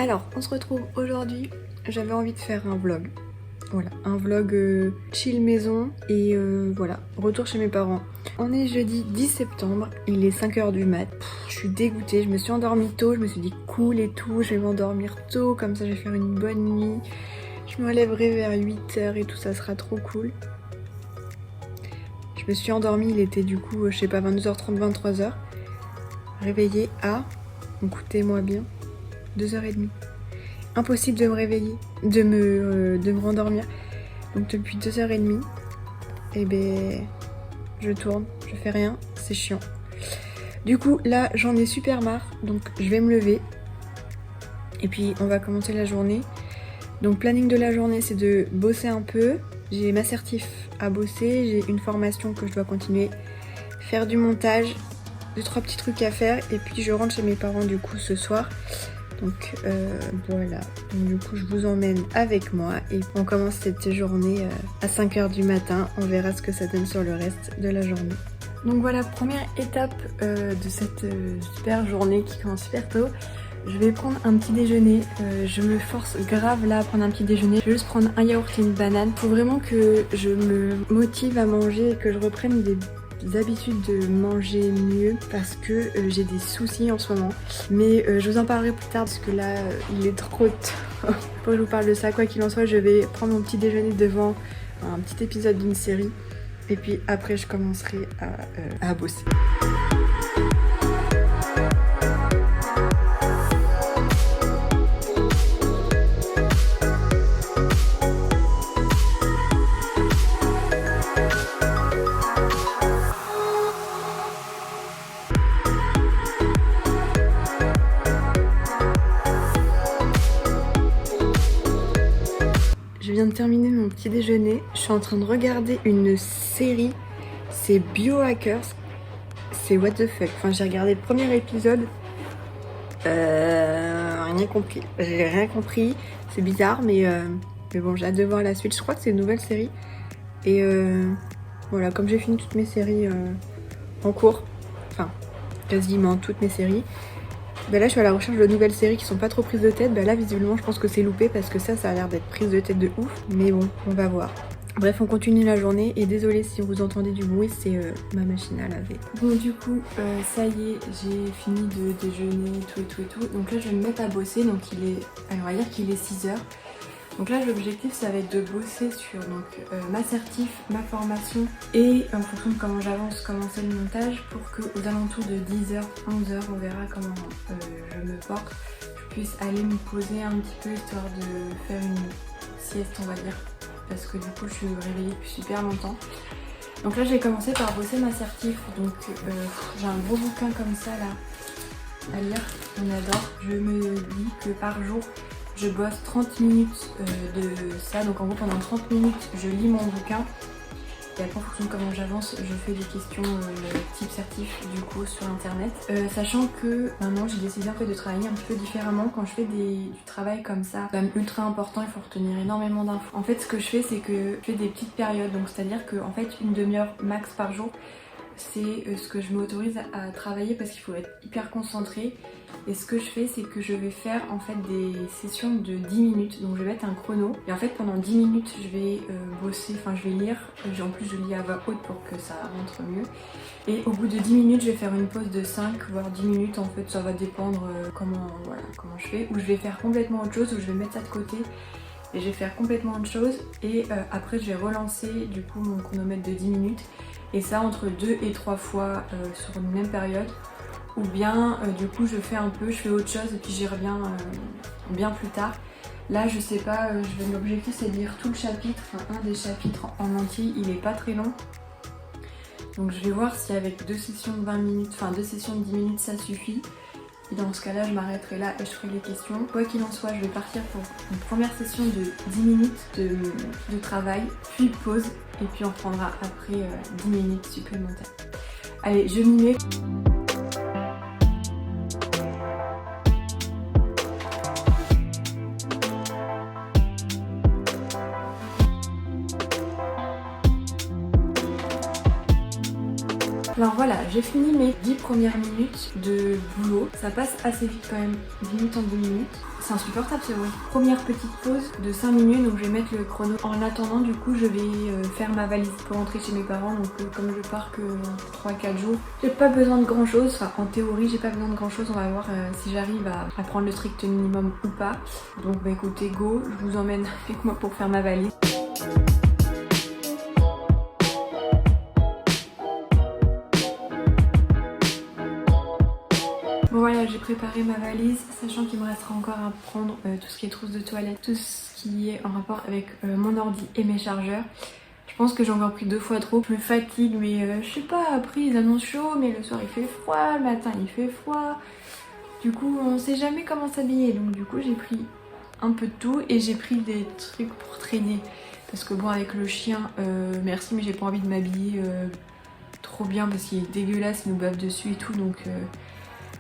Alors, on se retrouve aujourd'hui. J'avais envie de faire un vlog. Voilà, un vlog chill maison et voilà, retour chez mes parents. On est jeudi 10 septembre, il est 5h du mat. Je suis dégoûtée, je me suis endormie tôt, je me suis dit cool et tout, je vais m'endormir tôt, comme ça je vais faire une bonne nuit. Je me relèverai vers 8h et tout, ça sera trop cool. Je me suis endormie, il était du coup, je sais pas, 22h30, 23h. Réveillée à, écoutez-moi bien, 2h30. Impossible de me réveiller, de me rendormir. Donc depuis 2h30, et ben je tourne, je fais rien, c'est chiant. Du coup là j'en ai super marre, donc je vais me lever. Et puis on va commencer la journée. Donc planning de la journée c'est de bosser un peu. J'ai ma certif à bosser, j'ai une formation que je dois continuer. Faire du montage, 2-3 petits trucs à faire. Et puis je rentre chez mes parents du coup ce soir. Donc voilà, donc, du coup je vous emmène avec moi et on commence cette journée à 5h du matin. On verra ce que ça donne sur le reste de la journée. Donc voilà, première étape de cette super journée qui commence super tôt. Je vais prendre un petit déjeuner, je me force grave là à prendre un petit déjeuner. Je vais juste prendre un yaourt et une banane. Faut vraiment que je me motive à manger et que je reprenne des habitudes de manger mieux parce que j'ai des soucis en ce moment. Mais je vous en parlerai plus tard parce que là il est trop tôt pour que je vous parle de ça. Quoi qu'il en soit, je vais prendre mon petit déjeuner devant un petit épisode d'une série et puis après je commencerai à bosser. Je viens de terminer mon petit déjeuner. Je suis en train de regarder une série. C'est Biohackers. C'est what the fuck. Enfin, j'ai regardé le premier épisode. Rien compris. J'ai rien compris. C'est bizarre, mais bon, j'ai hâte de voir la suite. Je crois que c'est une nouvelle série. Et voilà, comme j'ai fini toutes mes séries en cours, enfin, quasiment toutes mes séries. Bah là je suis à la recherche de nouvelles séries qui sont pas trop prises de tête. Bah là visiblement je pense que c'est loupé parce que ça a l'air d'être prise de tête de ouf. Mais bon, on va voir. Bref, on continue la journée et désolée si vous entendez du bruit, c'est ma machine à laver. Bon du coup, ça y est, j'ai fini de déjeuner, tout. Donc là je vais me mettre à bosser, donc on va dire qu'il est 6h. Donc là l'objectif ça va être de bosser sur ma certif, ma formation et en fonction de comment j'avance, commencer le montage pour qu'aux alentours de 10h, 11h, on verra comment je me porte, je puisse aller me poser un petit peu histoire de faire une sieste on va dire, parce que du coup je suis réveillée depuis super longtemps. Donc là j'ai commencé par bosser ma certif, donc j'ai un gros bouquin comme ça là à lire, on adore. Je me dis que par jour je bosse 30 minutes de ça, donc en gros pendant 30 minutes je lis mon bouquin et après en fonction de comment j'avance je fais des questions type certif du coup sur internet. Sachant que maintenant j'ai décidé en fait de travailler un petit peu différemment. Quand je fais du travail comme ça, c'est quand même ultra important, il faut retenir énormément d'infos. En fait ce que je fais c'est que je fais des petites périodes, donc c'est à dire que en fait une demi-heure max par jour c'est ce que je m'autorise à travailler parce qu'il faut être hyper concentré. Et ce que je fais c'est que je vais faire en fait des sessions de 10 minutes, donc je vais mettre un chrono et en fait pendant 10 minutes je vais bosser, enfin je vais lire, en plus je lis à voix haute pour que ça rentre mieux. Et au bout de 10 minutes je vais faire une pause de 5 voire 10 minutes, en fait ça va dépendre comment je fais, ou je vais faire complètement autre chose, ou je vais mettre ça de côté et je vais faire complètement autre chose et après je vais relancer du coup mon chronomètre de 10 minutes et ça entre 2 et 3 fois sur une même période, ou bien du coup je fais autre chose et puis j'y reviens bien plus tard. Là je sais pas, l'objectif c'est de lire tout le chapitre, enfin un des chapitres en entier, il est pas très long. Donc je vais voir si avec 2 sessions de 20 minutes, enfin 2 sessions de 10 minutes ça suffit. Et dans ce cas là je m'arrêterai là et je ferai les questions. Quoi qu'il en soit je vais partir pour une première session de 10 minutes de travail, puis pause et puis on prendra après 10 minutes supplémentaires. Allez, je m'y mets. Alors voilà, j'ai fini mes 10 premières minutes de boulot. Ça passe assez vite quand même, 10 minutes en 2 minutes. c'est insupportable ce bruit. Première petite pause de 5 minutes, donc je vais mettre le chrono. En attendant, du coup, je vais faire ma valise pour rentrer chez mes parents. Donc comme je pars que 3-4 jours, j'ai pas besoin de grand chose. Enfin, en théorie, j'ai pas besoin de grand chose. On va voir si j'arrive à prendre le strict minimum ou pas. Donc bah écoutez, go, je vous emmène avec moi pour faire ma valise. Bon voilà, j'ai préparé ma valise, sachant qu'il me restera encore à prendre tout ce qui est trousse de toilette, tout ce qui est en rapport avec mon ordi et mes chargeurs. Je pense que j'ai encore pris 2 fois trop. Je me fatigue, mais je sais pas, après ils annoncent chaud, mais le soir il fait froid, le matin il fait froid. Du coup, on sait jamais comment s'habiller, donc du coup j'ai pris un peu de tout et j'ai pris des trucs pour traîner. Parce que bon, avec le chien, merci, mais j'ai pas envie de m'habiller trop bien parce qu'il est dégueulasse, il nous bave dessus et tout, donc...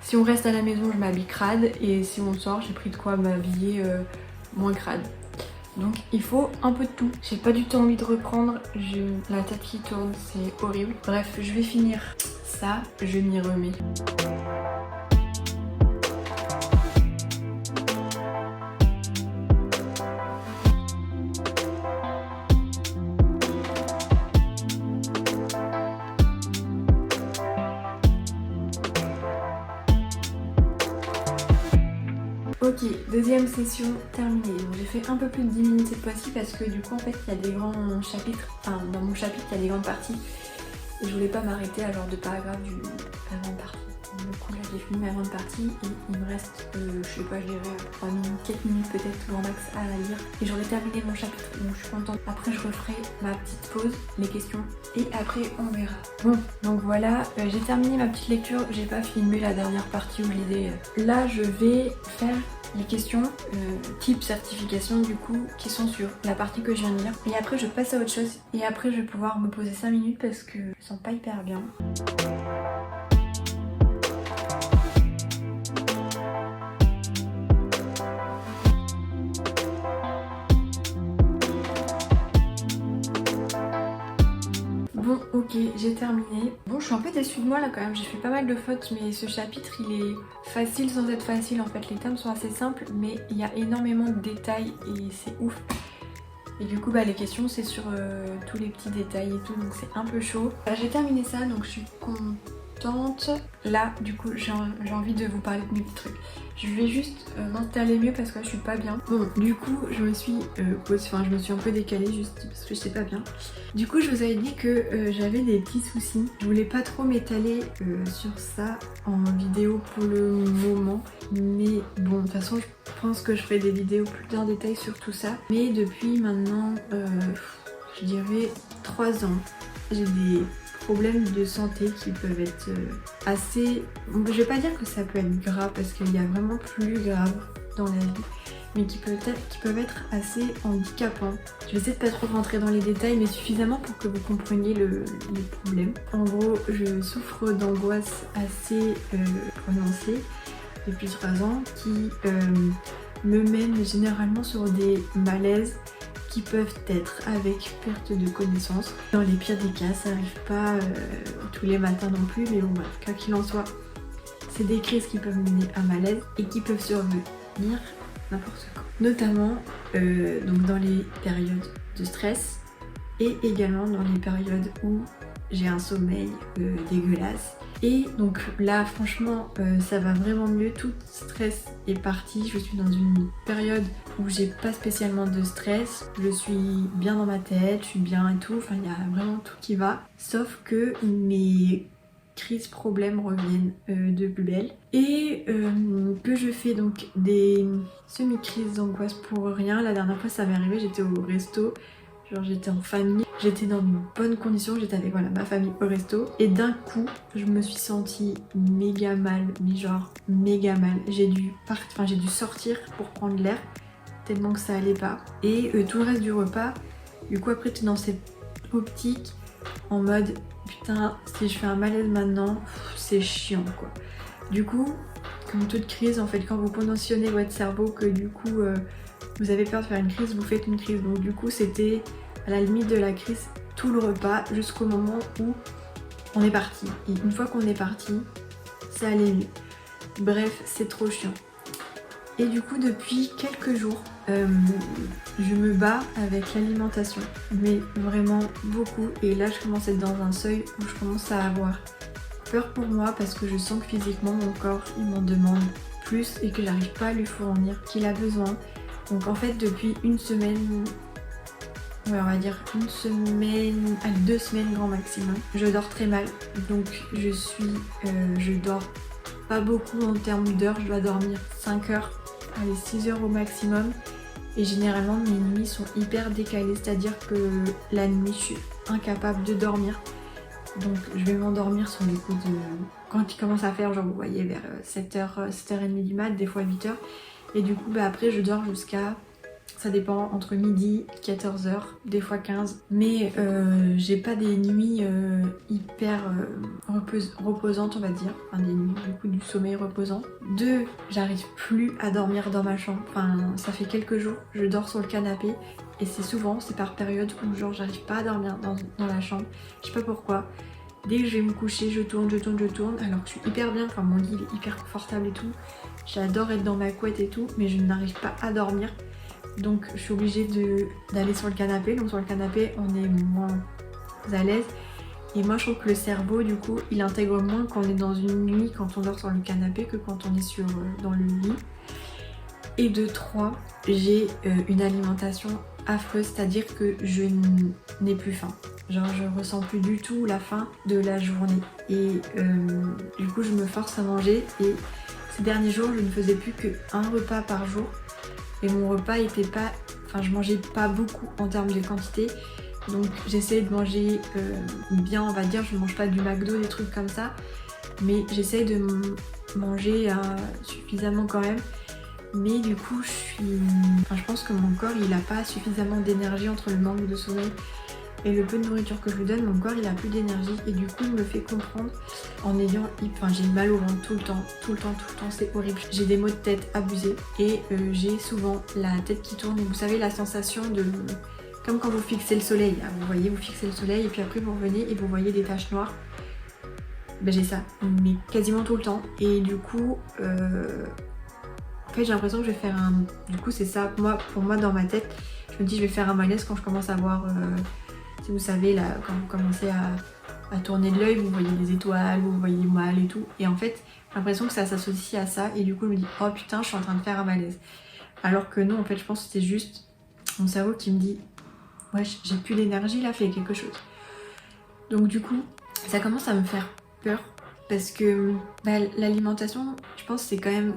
Si on reste à la maison, je m'habille crade, et si on sort, j'ai pris de quoi m'habiller moins crade. Donc il faut un peu de tout. J'ai pas du tout envie de reprendre, j'ai la tête qui tourne, c'est horrible. Bref, je vais finir ça, je m'y remets. Ok, deuxième session terminée. Donc j'ai fait un peu plus de 10 minutes cette fois-ci parce que du coup en fait il y a des grands chapitres, enfin dans mon chapitre il y a des grandes parties et je voulais pas m'arrêter à genre de paragraphe de la grande partie. Donc, du coup là j'ai fini ma grande partie et il me reste, je sais pas, je dirais 3 minutes, 4 minutes peut-être grand max à la lire et j'aurai terminé mon chapitre, donc je suis contente. Après je referai ma petite pause, les questions et après on verra. Bon, donc voilà, j'ai terminé ma petite lecture, j'ai pas filmé la dernière partie où je lisais. Là je vais faire les questions type certification du coup qui sont sur la partie que je viens de lire et après je passe à autre chose et après je vais pouvoir me poser 5 minutes parce que je me sens pas hyper bien. Bon ok, j'ai terminé. Bon, je suis un peu déçue de moi là quand même, j'ai fait pas mal de fautes, mais ce chapitre il est facile sans être facile en fait. Les thèmes sont assez simples mais il y a énormément de détails et c'est ouf. Et du coup bah les questions c'est sur tous les petits détails et tout, donc c'est un peu chaud. J'ai terminé ça, donc je suis contente. Là du coup j'ai envie de vous parler de mes petits trucs. Je vais juste m'installer mieux parce que là je suis pas bien. Bon du coup je me suis je me suis un peu décalée juste parce que je sais pas bien. Du coup je vous avais dit que j'avais des petits soucis. Je voulais pas trop m'étaler sur ça en vidéo pour le moment. Mais bon de toute façon je pense que je ferai des vidéos plus en détail sur tout ça. Mais depuis maintenant je dirais 3 ans, j'ai des problèmes de santé qui peuvent être assez... Je vais pas dire que ça peut être grave parce qu'il y a vraiment plus grave dans la vie, mais qui peuvent être assez handicapants. Je vais essayer de pas trop rentrer dans les détails, mais suffisamment pour que vous compreniez les problèmes. En gros, je souffre d'angoisse assez prononcée depuis 3 ans qui me mène généralement sur des malaises qui peuvent être avec perte de connaissance. Dans les pires des cas, ça arrive pas tous les matins non plus, mais bon bref, quoi qu'il en soit, c'est des crises qui peuvent mener à malaise et qui peuvent survenir n'importe quand. Notamment donc dans les périodes de stress et également dans les périodes où j'ai un sommeil dégueulasse. Et donc là franchement ça va vraiment mieux, tout stress est parti, je suis dans une période où j'ai pas spécialement de stress, je suis bien dans ma tête, je suis bien et tout, enfin il y a vraiment tout qui va, sauf que mes crises problèmes reviennent de plus belle et que je fais donc des semi-crises d'angoisse pour rien. La dernière fois ça m'est arrivé, j'étais au resto, genre j'étais en famille, j'étais dans de bonnes conditions, j'étais avec voilà, ma famille au resto et d'un coup je me suis sentie méga mal, mais genre méga mal. J'ai dû sortir pour prendre l'air tellement que ça allait pas. Et tout le reste du repas, du coup après t'es dans cette optique en mode putain si je fais un malaise maintenant, c'est chiant quoi. Du coup, comme toute crise en fait, quand vous conditionnez votre cerveau que du coup vous avez peur de faire une crise, vous faites une crise. Donc du coup c'était à la limite de la crise tout le repas jusqu'au moment où on est parti. Et une fois qu'on est parti, ça allait mieux. Bref, c'est trop chiant. Et du coup depuis quelques jours, je me bats avec l'alimentation, mais vraiment beaucoup. Et là je commence à être dans un seuil où je commence à avoir peur pour moi parce que je sens que physiquement mon corps il m'en demande plus et que j'arrive pas à lui fournir qu'il a besoin. Donc en fait depuis une semaine, ouais, on va dire une semaine, allez 2 semaines grand maximum, je dors très mal. Donc je dors pas beaucoup en termes d'heures, je dois dormir 5 heures, allez 6 heures au maximum. Et généralement mes nuits sont hyper décalées, c'est-à-dire que la nuit je suis incapable de dormir. Donc je vais m'endormir sur les coups de... Quand il commence à faire, genre vous voyez vers 7h, 7h30 du mat, des fois 8h. Et du coup après je dors jusqu'à... Ça dépend, entre midi, 14h, des fois 15. Mais j'ai pas des nuits hyper reposantes, on va dire. Enfin, des nuits, du coup, du sommeil reposant. 2, j'arrive plus à dormir dans ma chambre. Enfin, ça fait quelques jours, je dors sur le canapé. Et c'est par période où genre j'arrive pas à dormir dans la chambre. Je sais pas pourquoi. Dès que je vais me coucher, je tourne. Alors que je suis hyper bien, enfin mon lit il est hyper confortable et tout. J'adore être dans ma couette et tout, mais je n'arrive pas à dormir. Donc je suis obligée d'aller sur le canapé. Donc sur le canapé on est moins à l'aise. Et moi je trouve que le cerveau du coup il intègre moins quand on est dans une nuit quand on dort sur le canapé que quand on est dans le lit. Et de 3, j'ai une alimentation affreuse, c'est-à-dire que je n'ai plus faim. Genre je ressens plus du tout la faim de la journée. Et du coup je me force à manger et ces derniers jours je ne faisais plus qu'un repas par jour. Et mon repas était pas... Enfin je mangeais pas beaucoup en termes de quantité. Donc j'essaie de manger bien, on va dire, je mange pas du McDo, des trucs comme ça. Mais j'essaie de manger suffisamment quand même. Mais du coup je pense que mon corps il a pas suffisamment d'énergie entre le manque de sommeil et le peu de nourriture que je lui donne. Mon corps il a plus d'énergie et du coup il me fait comprendre en ayant... Enfin j'ai mal au ventre tout le temps, c'est horrible. J'ai des maux de tête abusés et j'ai souvent la tête qui tourne et vous savez la sensation de... Comme quand vous fixez le soleil, là. Vous voyez, vous fixez le soleil et puis après vous revenez et vous voyez des taches noires. Ben j'ai ça, mais quasiment tout le temps. Et du coup, en fait j'ai l'impression que je vais faire un... Du coup c'est ça, pour moi dans ma tête, je me dis je vais faire un malaise quand je commence à voir... Si vous savez là, quand vous commencez à tourner de l'œil, vous voyez des étoiles, vous voyez mal et tout. Et en fait, j'ai l'impression que ça s'associe à ça et du coup je me dis oh putain je suis en train de faire un malaise. Alors que non en fait je pense que c'était juste mon cerveau qui me dit ouais j'ai plus d'énergie là, fais quelque chose. Donc du coup ça commence à me faire peur parce que l'alimentation je pense c'est quand même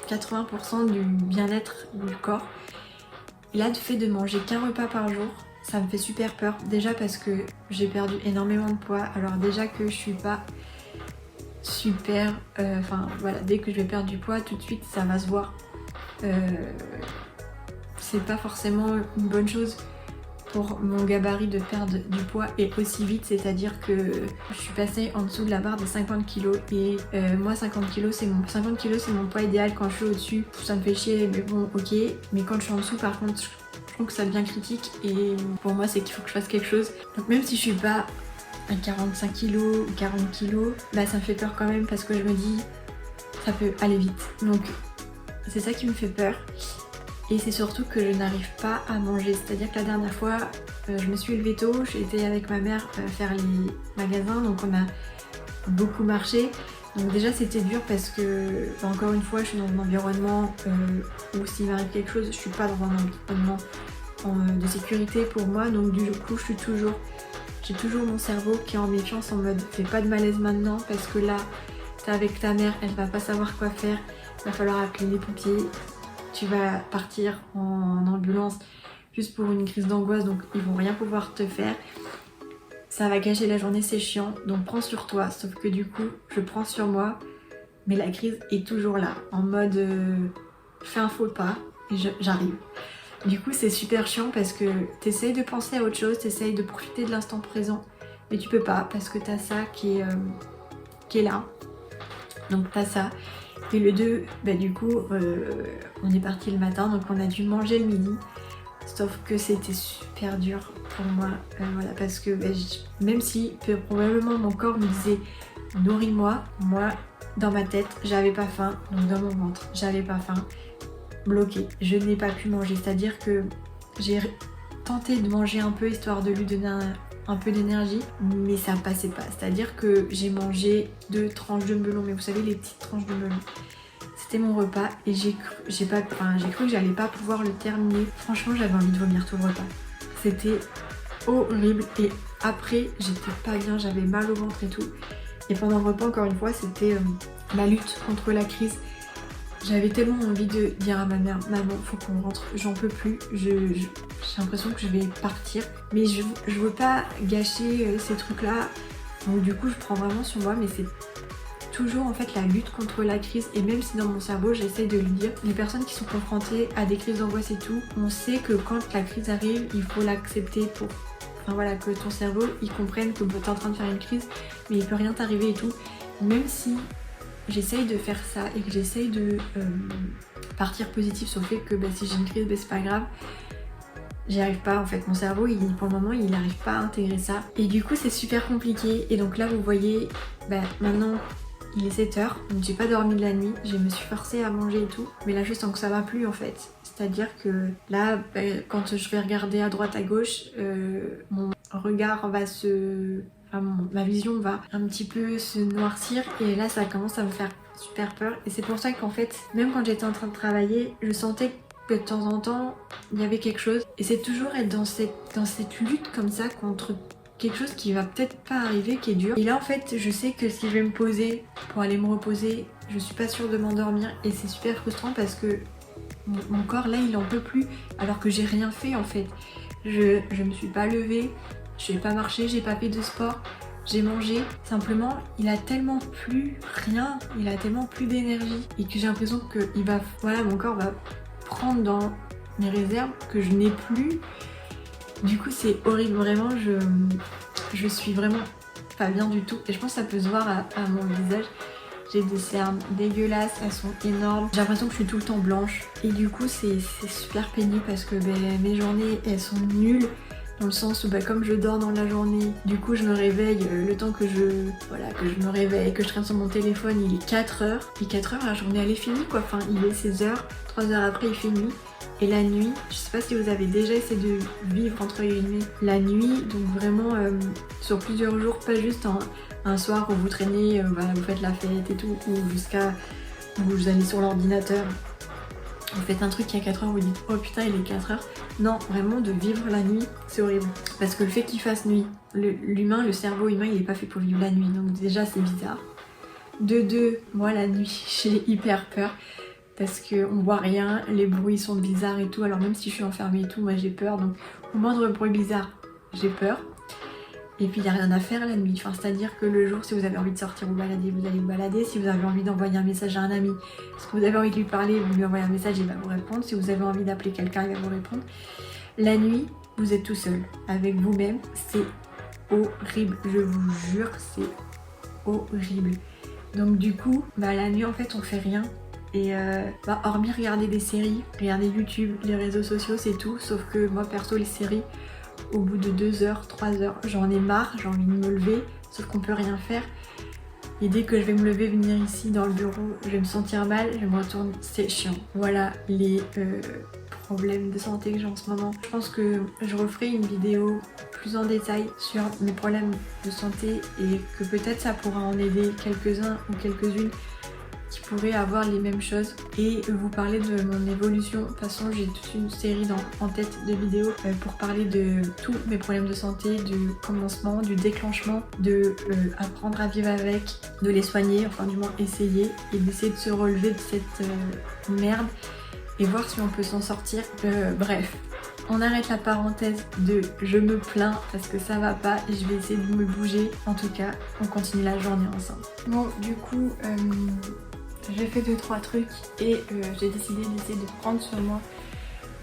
80% du bien-être du corps. Et là, le fait de manger qu'un repas par jour, ça me fait super peur. Déjà parce que j'ai perdu énormément de poids. Alors déjà que je suis pas super... Enfin voilà, dès que je vais perdre du poids, tout de suite ça va se voir. C'est pas forcément une bonne chose pour mon gabarit de perdre du poids et aussi vite, c'est-à-dire que je suis passée en dessous de la barre des 50 kg et moi 50 kg c'est mon poids idéal. Quand je suis au-dessus ça me fait chier mais bon ok, mais quand je suis en dessous par contre je trouve que ça devient critique et pour moi c'est qu'il faut que je fasse quelque chose. Donc même si je suis pas à 45 kg ou 40 kg, bah ça me fait peur quand même parce que je me dis ça peut aller vite. Donc c'est ça qui me fait peur. Et c'est surtout que je n'arrive pas à manger. C'est-à-dire que la dernière fois, je me suis levée tôt, j'étais avec ma mère faire les magasins, donc on a beaucoup marché. Donc déjà c'était dur parce que, encore une fois, je suis dans un environnement où s'il m'arrive quelque chose, je suis pas dans un environnement de sécurité pour moi. Donc du coup, j'ai toujours mon cerveau qui est en méfiance en mode fais pas de malaise maintenant parce que là, t'es avec ta mère, elle va pas savoir quoi faire, il va falloir appeler les pompiers. Tu vas partir en ambulance juste pour une crise d'angoisse, donc ils vont rien pouvoir te faire. Ça va gâcher la journée, c'est chiant, donc prends sur toi. Sauf que du coup, je prends sur moi, mais la crise est toujours là, en mode fais un faux pas et j'arrive. Du coup, c'est super chiant parce que t'essayes de penser à autre chose, t'essayes de profiter de l'instant présent, mais tu peux pas parce que t'as ça qui est là. Donc t'as ça. Et le 2, bah du coup, on est parti le matin, donc on a dû manger le midi. Sauf que c'était super dur pour moi, voilà, parce que même si probablement mon corps me disait nourris-moi, moi dans ma tête j'avais pas faim, donc dans mon ventre j'avais pas faim. bloqué. Je n'ai pas pu manger, c'est-à-dire que j'ai tenté de manger un peu histoire de lui donner un peu d'énergie, mais ça passait pas. C'est-à-dire que j'ai mangé 2 tranches de melon, mais vous savez les petites tranches de melon. C'était mon repas et j'ai cru que j'allais pas pouvoir le terminer. Franchement, j'avais envie de vomir tout le repas. C'était horrible et après, j'étais pas bien, j'avais mal au ventre et tout. Et pendant le repas, encore une fois, c'était ma lutte contre la crise. J'avais tellement envie de dire à ma mère, maman, faut qu'on rentre, j'en peux plus, j'ai l'impression que je vais partir. Mais je veux pas gâcher ces trucs-là. Donc du coup, je prends vraiment sur moi, mais c'est toujours en fait la lutte contre la crise. Et même si dans mon cerveau, j'essaye de lui dire, les personnes qui sont confrontées à des crises d'angoisse et tout, on sait que quand la crise arrive, il faut l'accepter pour... Enfin voilà, que ton cerveau, il comprenne que t'es en train de faire une crise, mais il peut rien t'arriver et tout. Même si j'essaye de faire ça et que j'essaye de partir positif sur le fait que si j'ai une crise, c'est pas grave. J'y arrive pas en fait, mon cerveau pour le moment il n'arrive pas à intégrer ça et du coup c'est super compliqué. Et donc là vous voyez, maintenant il est 7h, donc j'ai pas dormi de la nuit, je me suis forcée à manger et tout, mais là je sens que ça va plus en fait. C'est-à-dire que là quand je vais regarder à droite à gauche, mon regard va ma vision va un petit peu se noircir et là ça commence à me faire super peur. Et c'est pour ça qu'en fait, même quand j'étais en train de travailler, je sentais que de temps en temps, il y avait quelque chose. Et c'est toujours être dans cette lutte comme ça contre quelque chose qui va peut-être pas arriver, qui est dur. Et là en fait, je sais que si je vais me poser pour aller me reposer, je suis pas sûre de m'endormir et c'est super frustrant parce que mon corps là il en peut plus alors que j'ai rien fait en fait. Je me suis pas levée, je n'ai pas marché, j'ai pas fait de sport, j'ai mangé. Simplement, il a tellement plus rien, il a tellement plus d'énergie et que j'ai l'impression que mon corps va prendre dans mes réserves que je n'ai plus. Du coup, c'est horrible, vraiment, je suis vraiment pas bien du tout. Et je pense que ça peut se voir à mon visage. J'ai des cernes dégueulasses, elles sont énormes. J'ai l'impression que je suis tout le temps blanche. Et du coup, c'est super pénible parce que mes journées, elles sont nulles. Dans le sens où comme je dors dans la journée, du coup je me réveille, le temps que je me réveille, que je traîne sur mon téléphone, il est 4h. Puis 4h, la journée elle est finie quoi, enfin il est 16h, 3 heures après il fait nuit. Et la nuit, je sais pas si vous avez déjà essayé de vivre entre guillemets la nuit, donc vraiment sur plusieurs jours, pas juste un soir où vous traînez, vous faites la fête et tout, ou jusqu'à où vous allez sur l'ordinateur. Vous faites un truc qui est à 4h, vous dites oh putain il est 4h. Non, vraiment de vivre la nuit, c'est horrible. Parce que le fait qu'il fasse nuit, le cerveau humain il est pas fait pour vivre la nuit, donc déjà c'est bizarre. De deux, moi la nuit j'ai hyper peur parce qu'on voit rien, les bruits sont bizarres et tout, alors même si je suis enfermée et tout, moi j'ai peur, donc au moindre bruit bizarre, j'ai peur. Et puis il n'y a rien à faire la nuit, c'est-à-dire que le jour, si vous avez envie de sortir vous balader, vous allez vous balader. Si vous avez envie d'envoyer un message à un ami, parce que vous avez envie de lui parler, vous lui envoyez un message, il va vous répondre. Si vous avez envie d'appeler quelqu'un, il va vous répondre. La nuit, vous êtes tout seul, avec vous-même, c'est horrible, je vous jure, c'est horrible. Donc du coup, la nuit en fait on fait rien. Et hormis regarder des séries, regarder YouTube, les réseaux sociaux, c'est tout. Sauf que moi perso les séries, au bout de 2 heures, 3 heures, j'en ai marre, j'ai envie de me lever, sauf qu'on peut rien faire. Et dès que je vais me lever, venir ici dans le bureau, je vais me sentir mal, je me retourne, c'est chiant. Voilà les problèmes de santé que j'ai en ce moment. Je pense que je referai une vidéo plus en détail sur mes problèmes de santé et que peut-être ça pourra en aider quelques-uns ou quelques-unes qui pourraient avoir les mêmes choses et vous parler de mon évolution. De toute façon, j'ai toute une série en tête de vidéos pour parler de tous mes problèmes de santé, du commencement, du déclenchement, de apprendre à vivre avec, de les soigner, enfin du moins essayer, et d'essayer de se relever de cette merde et voir si on peut s'en sortir. Bref. On arrête la parenthèse de je me plains parce que ça va pas et je vais essayer de me bouger. En tout cas, on continue la journée ensemble. Bon, du coup, j'ai fait 2-3 trucs et j'ai décidé d'essayer de prendre sur moi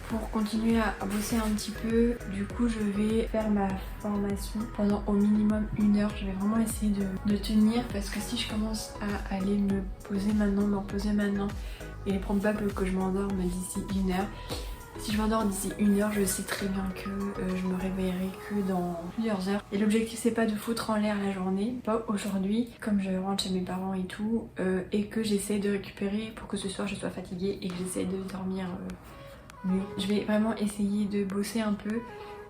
pour continuer à bosser un petit peu. Du coup, je vais faire ma formation pendant au minimum 1 heure. Je vais vraiment essayer de tenir parce que si je commence à aller me reposer maintenant et les probable que je m'endorme d'ici 1 heure, Si je m'endors d'ici 1 heure, je sais très bien que je me réveillerai que dans plusieurs heures. Et l'objectif c'est pas de foutre en l'air la journée, pas aujourd'hui, comme je rentre chez mes parents et tout, et que j'essaie de récupérer pour que ce soir je sois fatiguée et que j'essaie de dormir mieux. Je vais vraiment essayer de bosser un peu.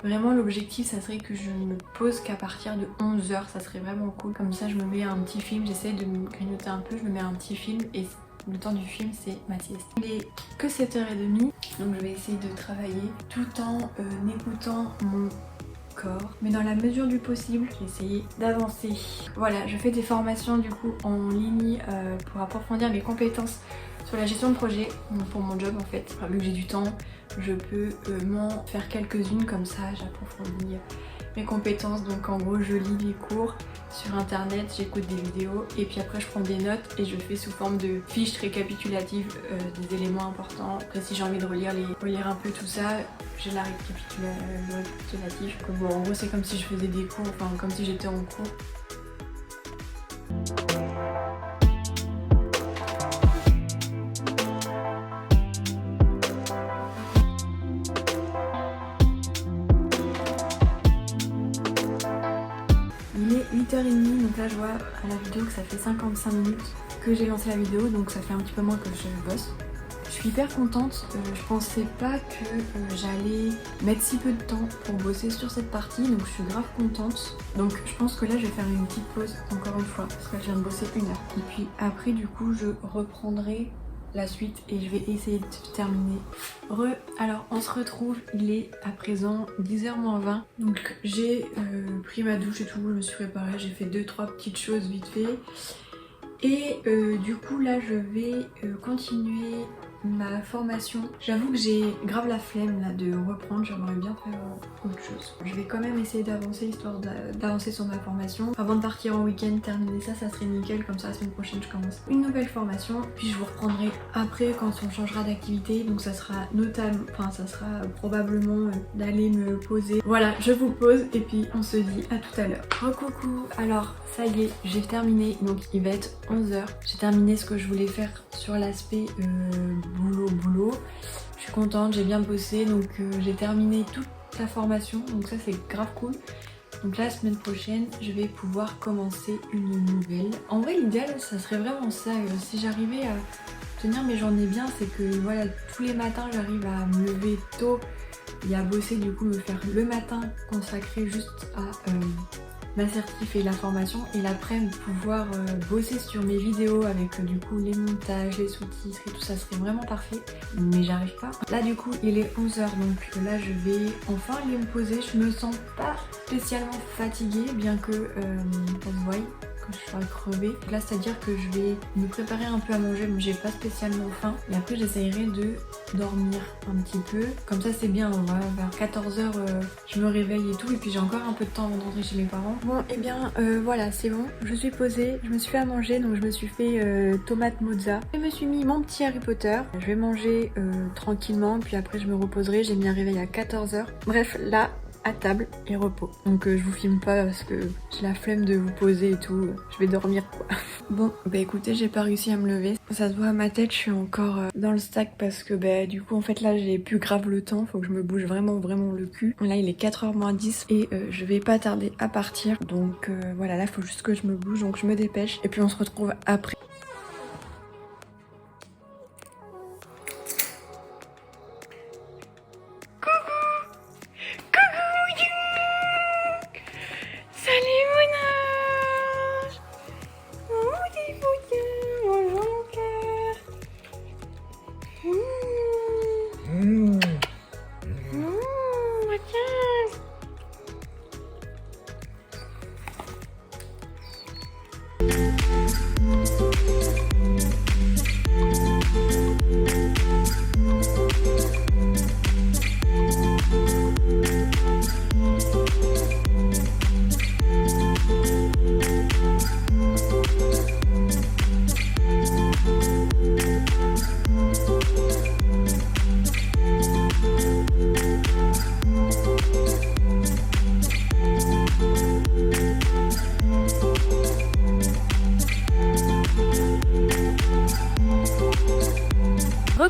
Vraiment l'objectif ça serait que je me pose qu'à partir de 11 heures, ça serait vraiment cool. Comme ça je me mets un petit film, j'essaie de me grignoter un peu, je me mets un petit film et le temps du film c'est ma sieste. Il est que 7h30 donc je vais essayer de travailler tout en écoutant mon corps. Mais dans la mesure du possible, je vais essayer d'avancer. Voilà, je fais des formations du coup en ligne pour approfondir mes compétences sur la gestion de projet pour mon job en fait. Enfin, vu que j'ai du temps, je peux m'en faire quelques-unes comme ça, j'approfondis mes compétences. Donc en gros je lis les cours sur internet, j'écoute des vidéos et puis après je prends des notes et je fais sous forme de fiches récapitulatives des éléments importants. Après si j'ai envie de relire un peu tout ça, j'ai le récapitulatif. Bon, en gros c'est comme si je faisais des cours, enfin comme si j'étais en cours. Il est 8h30, donc là je vois à la vidéo que ça fait 55 minutes que j'ai lancé la vidéo, donc ça fait un petit peu moins que je bosse. Je suis hyper contente, je pensais pas que j'allais mettre si peu de temps pour bosser sur cette partie, donc je suis grave contente. Donc je pense que là je vais faire une petite pause encore une fois, parce que je viens de bosser 1 heure. Et puis après du coup je reprendrai la suite et je vais essayer de terminer. Alors on se retrouve, il est à présent 10h-20. Donc j'ai pris ma douche et tout, je me suis préparée, j'ai fait 2-3 petites choses vite fait. Et du coup là je vais continuer ma formation. J'avoue que j'ai grave la flemme là de reprendre, j'aimerais bien faire autre chose. Je vais quand même essayer d'avancer histoire d'avancer sur ma formation. Avant de partir en week-end, terminer ça, ça serait nickel, comme ça la semaine prochaine je commence une nouvelle formation. Puis je vous reprendrai après quand on changera d'activité, donc ça sera probablement d'aller me poser. Voilà, je vous pose et puis on se dit à tout à l'heure. Recoucou, alors ça y est, j'ai terminé, donc il va être 11h. J'ai terminé ce que je voulais faire sur l'aspect boulot. Je suis contente, j'ai bien bossé, donc j'ai terminé toute la formation, donc ça c'est grave cool. Donc la semaine prochaine, je vais pouvoir commencer une nouvelle. En vrai, l'idéal, ça serait vraiment ça. Si j'arrivais à tenir mes journées bien, c'est que voilà, tous les matins, j'arrive à me lever tôt et à bosser, du coup, me faire le matin consacré juste à m'assertif et la formation, et l'après-midi pouvoir bosser sur mes vidéos avec du coup les montages, les sous-titres et tout, ça serait vraiment parfait, mais j'arrive pas. Là du coup il est 11h, donc là je vais enfin aller me poser. Je me sens pas spécialement fatiguée, bien que ça se voie que je sois crevée. Là c'est à dire que je vais me préparer un peu à manger, mais j'ai pas spécialement faim, et après j'essayerai de dormir un petit peu, comme ça c'est bien. Voilà, vers 14h je me réveille et tout, et puis j'ai encore un peu de temps avant de rentrer chez mes parents. Bon et bien voilà, c'est bon, je suis posée, je me suis fait à manger, donc je me suis fait tomate mozza. Je me suis mis mon petit Harry Potter, je vais manger tranquillement, puis après je me reposerai. J'ai mis un réveil à 14h. Bref, là à table et repos. Donc je vous filme pas parce que j'ai la flemme de vous poser et tout, je vais dormir quoi. Bon bah écoutez, j'ai pas réussi à me lever, ça se voit à ma tête, je suis encore dans le stack parce que bah du coup en fait là j'ai plus grave le temps, faut que je me bouge vraiment le cul. Là il est 4h-10 et je vais pas tarder à partir, donc voilà, là faut juste que je me bouge, donc je me dépêche et puis on se retrouve après.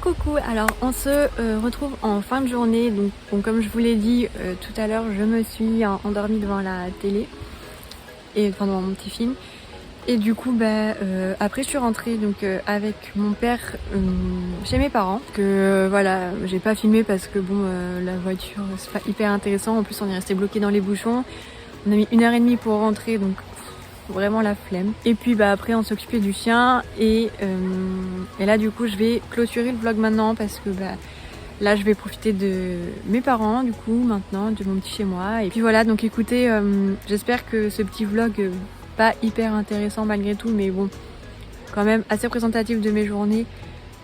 Coucou, alors on se retrouve en fin de journée, donc bon, comme je vous l'ai dit tout à l'heure, je me suis endormie devant la télé et pendant mon petit film. Et du coup après je suis rentrée donc avec mon père chez mes parents. Que voilà, j'ai pas filmé parce que bon la voiture c'est pas hyper intéressant. En plus on est resté bloqué dans les bouchons. On a mis 1h30 pour rentrer, donc vraiment la flemme. Et puis après on s'occupait du chien et là du coup je vais clôturer le vlog maintenant parce que là je vais profiter de mes parents du coup maintenant, de mon petit chez moi. Et puis voilà, donc écoutez, j'espère que ce petit vlog pas hyper intéressant malgré tout, mais bon quand même assez représentatif de mes journées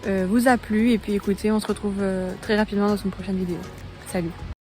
vous a plu. Et puis écoutez, on se retrouve très rapidement dans une prochaine vidéo. Salut!